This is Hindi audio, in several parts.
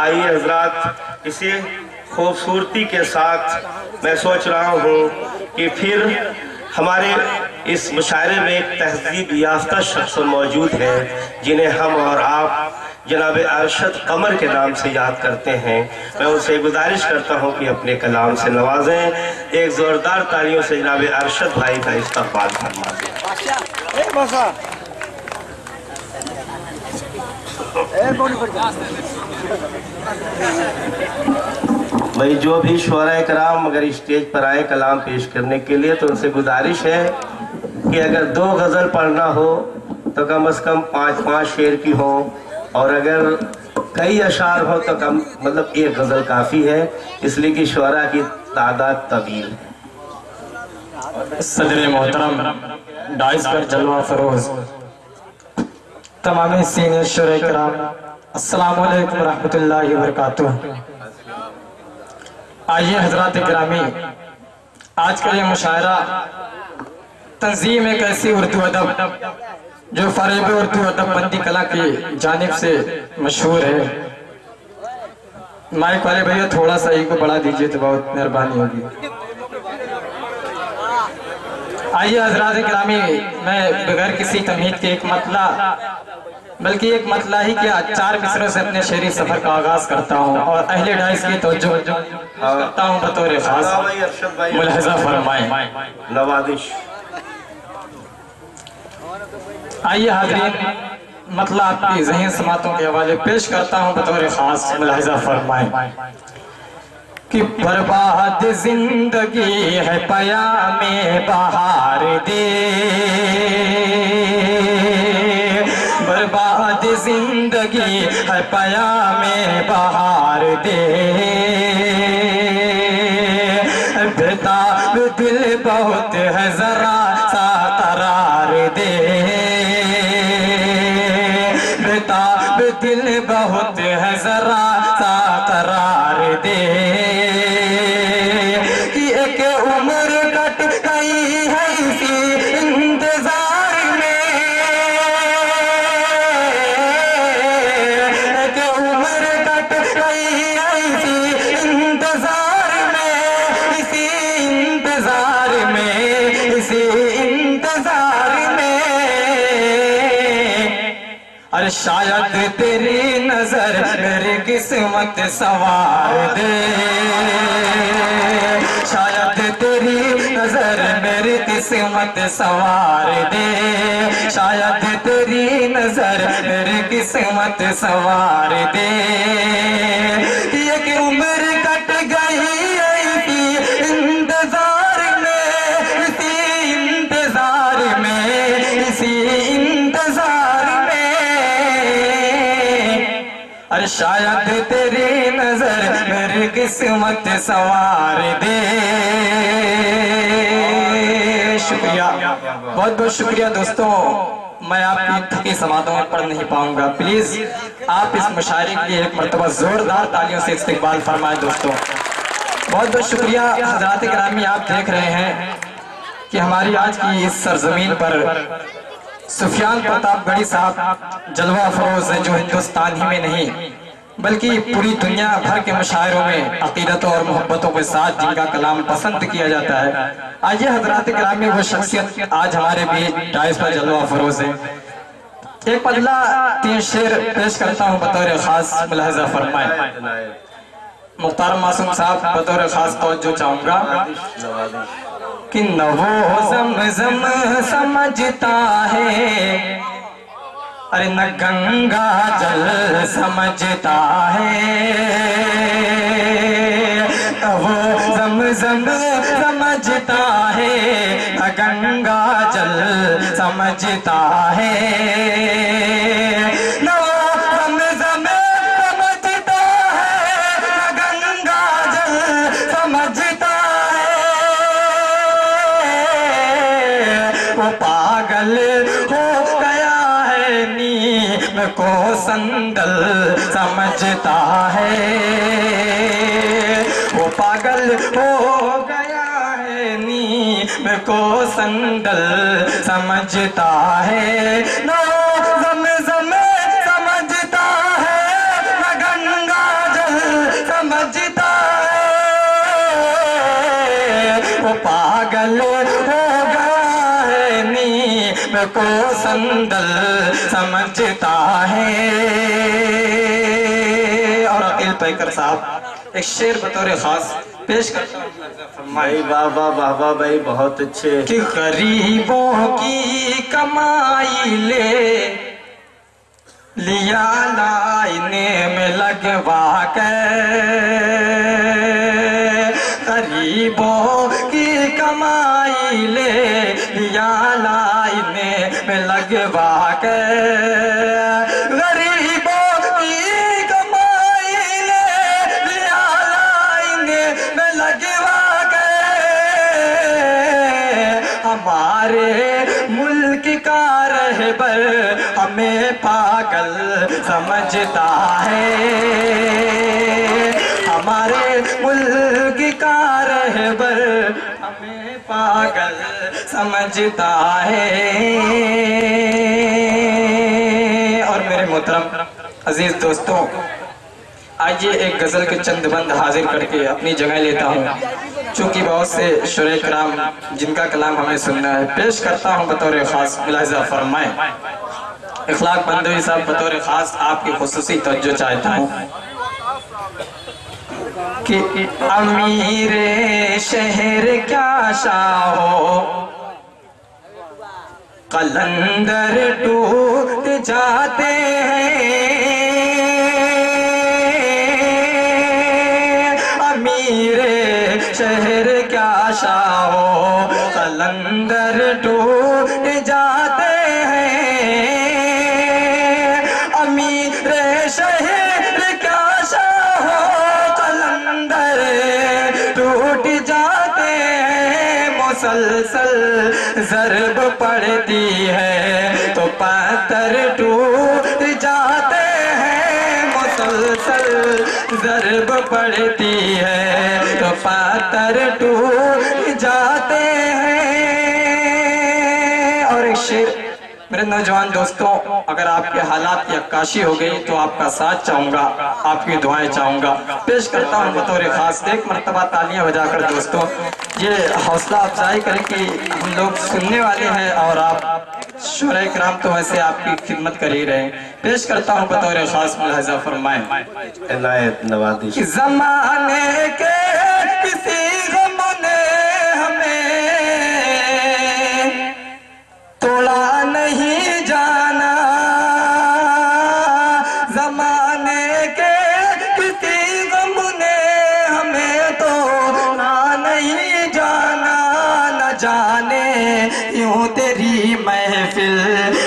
आइए हजरात, इसी खूबसूरती के साथ मैं सोच रहा हूँ कि फिर हमारे इस मुशायरे में एक तहजीब याफ्ता शख्स मौजूद है जिन्हें हम और आप जनाब अरशद कमर के नाम से याद करते हैं। मैं उनसे गुजारिश करता हूँ कि अपने कलाम से नवाजें। एक ज़ोरदार तालियों से जनाब अरशद भाई का इस्तकबाल फरमा दें। भाई जो भी शुअरा कराम अगर स्टेज पर आए कलाम पेश करने के लिए तो उनसे गुजारिश है कि अगर 2 गज़ल पढ़ना हो तो कम से कम 5-5 शेर की हो, और अगर कई अशार हो तो कम मतलब 1 गज़ल काफ़ी है, इसलिए कि शुअरा की तादाद तवील है। सदर मोहतरम डाइस पर जलवा फरोज तमाम सीनियर शुअरा कराम, अस्सलामु अलैकुम रहमतुल्लाहि व बरकातुहू। आइए हजरात गिरामी, आज का ये मुशायरा तंजीम एक ऐसी उर्दू अदब जो फरेब उर्दू अदब बंदी कला की जानिब से मशहूर है। माइक वाले भैया थोड़ा सा को बढ़ा दीजिए तो बहुत मेहरबानी होगी। आइए हजरात गिरामी, मैं बगैर किसी तमहीद के एक मतला बल्कि एक मतला ही क्या 4 मिसरों से अपने शेरी सफर का आगाज करता हूँ और अहले डाइस की तवज्जो करता हूँ बतौर खास मुलाहिजा फरमाएं नवाजिश। आइए हाज़रीन, मतला आपकी ज़हीन समातों के हवाले पेश करता हूँ बतौर खास मुलाहिजा फरमाएं कि बर्बाद जिंदगी है पयामे बहार दे, बर्बाद जिंदगी है पयामे बहार दे, बेताब दिल बहुत है जरा सा करार दे, बेताब दिल बहुत है जरा सा करार दे, कि एक उम्र कट गई है इसी इंतजार में, एक उम्र कट गई है इसी इंतजार में, इसी इंतजार में, इसी इंतजार में। अरे शायद तेरी नजर मेरी किस्मत सवार दे, शायद तेरी नजर मेरी किस्मत सवार दे, शायद तेरी नजर मेरी किस्मत सवार दे, एक उम्र कट गई इसी इंतजार में, इसी इंतजार में, इसी इंतजार में। अरे शायद तेरी नजर मेरी किस्मत सवार दे। शुक्रिया, बहुत बहुत शुक्रिया दोस्तों। मैं आपकी थकी समातों में पढ़ नहीं पाऊंगा, प्लीज आप इस मुशायरे के लिए एक मरतबा जोरदार तालियों से इस्तकबाल फरमाएं दोस्तों। बहुत बहुत शुक्रिया हज़रात गिरामी। आप देख रहे हैं कि हमारी आज की इस सरजमीन पर सुफियान प्रतापगढ़ी साहब जलवा फरोज है, जो हिंदुस्तान ही में नहीं बल्कि पूरी दुनिया भर के मुशायरों में अकीदतों और मोहब्बतों के साथ जिनका कलाम पसंद किया जाता है। आइए हजरात गिरामी, वो शख्सियत आज हमारे बीच डाइस पर जलवा फरोज है। एक पदला 3 शेर पेश करता हूँ बतौर खास मुलाहिजा फरमाएं। मुख्तार मासूम साहब बतौर खास तवज्जो चाहूंगा कि न वो ज़म-ज़म समझता है, अरे न गंगा जल समझता है, वो ज़म-ज़म समझता है, न गंगा जल समझता है, न वो ज़म-ज़म समझता है, न गंगा जल समझता है, वो पागल हो गया को संदल समझता है, वो पागल हो गया है नीम को संदल समझता है, ना ज़म-ज़म समझता है, ना गंगा को संदल समझता है। और अकील पैकर साहब एक शेर बतौर खास पेश करता हूँ। भाई बाबा बाबा भाई बहुत अच्छे। कि गरीबों की कमाई ले लिया लाइने में लगवा कर, गरीबों की कमाई ले लिया लाइने में लगवा कर, गरीबों की कमाई ले लिया लाइने में लगवा कर, हमारे मुल्क का रहबर हमें पागल समझता है, हमारे मुल्क का रहबर हमें पागल समझता है। और मेरे मोहतरम अजीज दोस्तों, आइए एक गजल के चंद बंद हाजिर करके अपनी जगह लेता हूँ। चूंकि बहुत से शुरे कराम जिनका कलाम हमें सुनना है, पेश करता हूँ बतौर खास। मुलाहिजा फरमाएं। इखलाक बंदवी साहब बतौर खास आपकी खुसूसी तवज्जो चाहता हूँ कि अमीर शहर क्या शाहो कलंदर टूट जाते हैं, अमीर शहर क्या शाहो कलंदर टूट जाते हैं, अमीर शहर क्या शाहो कलंदर टूट जाते हैं, मुसलसल ज़रब पड़ती है तो पत्थर टूट जाते हैं, मुसलसल ज़रब पड़ती है तो पत्थर टूट जाते हैं। और एक शेर मेरे नौजवान दोस्तों, अगर आपके हालात की अक्काशी हो गई तो आपका साथ चाहूंगा, आपकी दुआएं चाहूंगा। पेश करता हूँ बतौर खास। एक मरतबा तालियां बजाकर दोस्तों ये हौसला अफजाई करें कि हम लोग सुनने वाले हैं और आप शुरा इकराम तो वैसे आपकी खिदमत कर ही रहे हैं। पेश करता हूँ बतौर खास। मुलाहिजा फरमाएं। इनायत नवाज़ी। ज़माने के किसी गम ने हमें तोड़ा नहीं जाना, ज़माने के किसी गम ने हमें तोड़ा नहीं जाना, न जाने यूं तेरी महफिल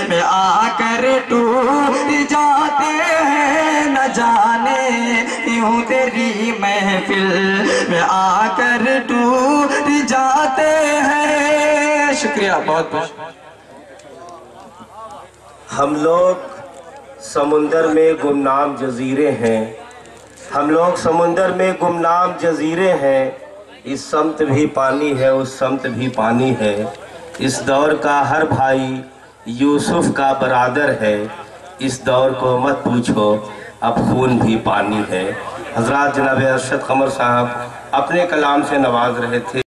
में आकर टूट जाते हैं, न जाने यूं तेरी महफिल में आकर टूट जाते हैं। शुक्रिया, बहुत बहुत। हम लोग समुंदर में गुमनाम जजीरे हैं, हम लोग समुंदर में गुमनाम जजीरे हैं, इस समत भी पानी है उस समत भी पानी है, इस दौर का हर भाई यूसुफ का बरादर है, इस दौर को मत पूछो अब खून भी पानी है। हजरात जनाब अरशद कमर साहब अपने कलाम से नवाज रहे थे।